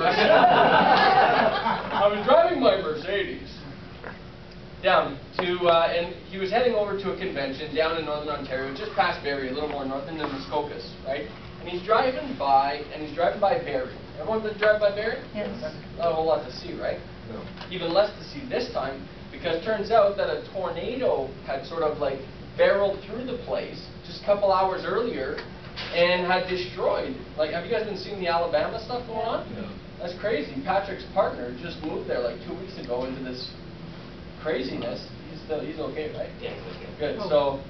I was driving my Mercedes down to, and he was heading over to a convention down in Northern Ontario, just past Barrie, a little more northern than Muskokas, right? And he's driving by Barrie. Everyone been driving by Barrie? Yes. Not a whole lot to see, right? No. Even less to see this time, because it turns out that a tornado had sort of like barreled through the place just a couple hours earlier and had destroyed. Like, have you guys been seeing the Alabama stuff going on? No. That's crazy. Patrick's partner just moved there like 2 weeks ago into this craziness. He's okay, right? Yeah, he's okay. Good. So,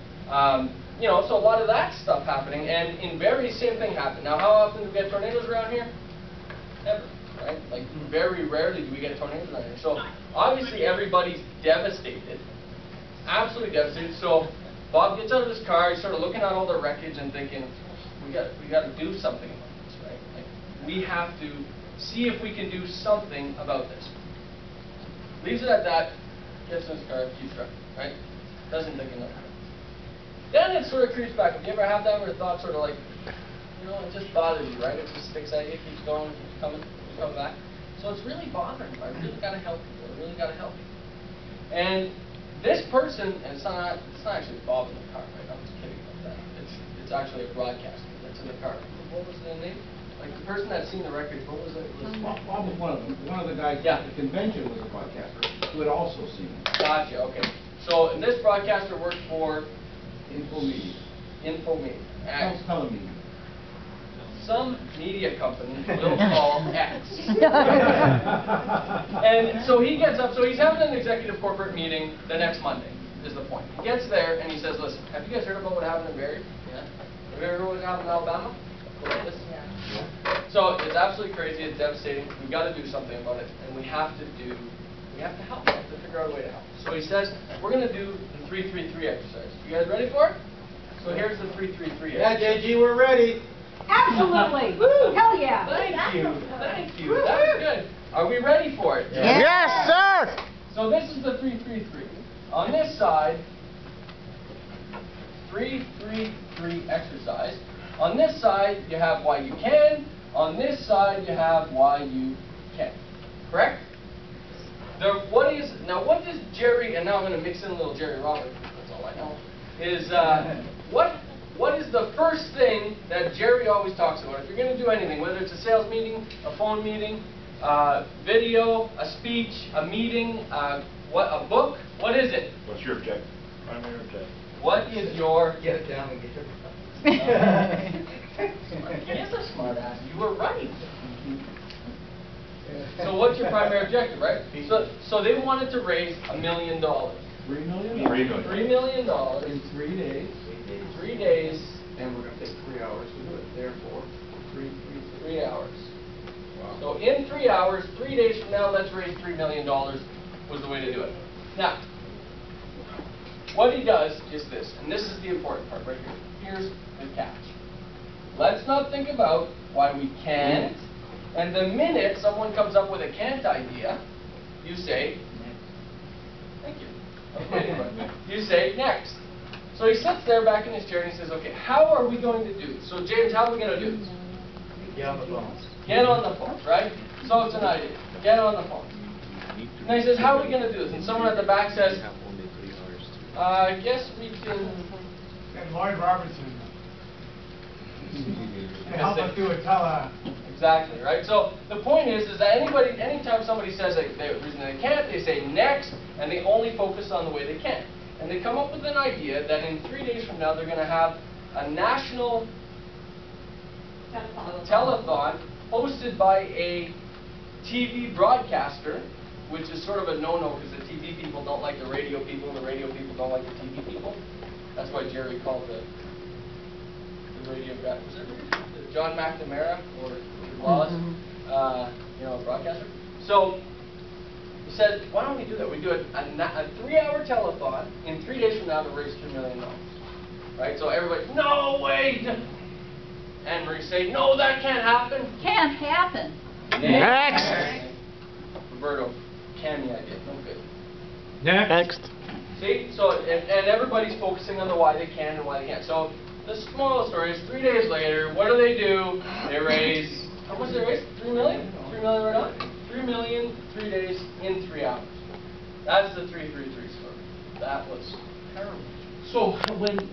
you know, so a lot of that stuff happening, and in Barrie, same thing happened. Now, how often do we get tornadoes around here? Never, right? Like, very rarely do we get tornadoes around here. So, obviously, everybody's devastated, absolutely devastated. So, Bob gets out of his car, he's sort of looking at all the wreckage and thinking, we got to do something about this, right? Like, we have to see if we can do something about this. Leaves it at that, gets in his car, keeps driving, right? Doesn't think enough. Then it sort of creeps back. Have you ever had that where a thought sort of like, you know, it just bothers you, right? It just sticks at you, keeps going, keeps coming back. So it's really bothering you. I really got to help people. I really got to help you. And this person, and it's not actually Bob in the car, right? I'm just kidding about that. It's actually a broadcaster that's in the car. What was the name? Like the person that's seen the record, what was it? Bob was one of them. One of the guys at the convention was a broadcaster who had also seen it. Gotcha, okay. So, and this broadcaster worked for? Infomedia. Telemedia. Some media company we'll call X. And so he gets up, so he's having an executive corporate meeting the next Monday, is the point. He gets there and he says, listen, have you guys heard about what happened in Barrie? Yeah. Have you ever heard what happened in Alabama? Yeah. So it's absolutely crazy, it's devastating. We've got to do something about it, and we have to help. We have to figure out a way to help. So he says, we're going to do the 3-3-3 exercise. You guys ready for it? So here's the 3-3-3 Yeah, exercise. JG, we're ready. Absolutely. Woo! Hell yeah. Thank you. Thank you. That was good. Are we ready for it? Yeah. Yes, sir! So this is the 3-3-3. On this side, 3-3-3 exercise. On this side, you have why you can. On this side, you have why you can't. Correct? What does Jerry, and now I'm going to mix in a little Jerry Roberts, that's all I know, is what is the first thing that Jerry always talks about? If you're going to do anything, whether it's a sales meeting, a phone meeting, video, a speech, a meeting, a book, what is it? What's your objective? Primary objective. What is your... Get it down and get it. He is a smart ass. You were right. So what's your primary objective, right? So they wanted to raise $1 million. $3 million? $3 million In 3 days. 3 days. And we're going to take 3 hours to do it. Therefore, 3 hours. Wow. So in 3 hours, 3 days from now, let's raise $3 million was the way to do it. Now, what he does is this, and this is the important part right here. Here's the catch. Let's not think about why we can't. And the minute someone comes up with a can't idea, you say, thank you. You say next. So he sits there back in his chair and he says, okay, how are we going to do this? So James, how are we going to do this? Get on the phone. Get on the phone, right? So it's an idea. Get on the phone. And he says, how are we going to do this? And someone at the back says, I guess we can... And Lloyd Robertson. Help us do a Exactly, right? So the point is that anytime somebody says the reason they can't, they say next, and they only focus on the way they can. And they come up with an idea that in 3 days from now they're going to have a national telethon hosted by a TV broadcaster, which is sort of a no-no because the TV people don't like the radio people, and the radio people don't like the TV people. That's why Jerry called the radio guy, was it John McNamara or Wallace, you know, a broadcaster. So he said, why don't we do that? We do a 3-hour telethon in 3 days from now to raise $3 million. Right? So everybody, no, wait! And we say, no, that can't happen. Can't happen. Next. Roberto, can the idea? No good. Next. See? So, and everybody's focusing on the why they can and why they can't. So the moral story is 3 days later, what do? They raise $1 How much did they raise? 3 million? 3 million right on? 3 million, 3 days, in 3 hours. That's the 333 story. That was terrible. So when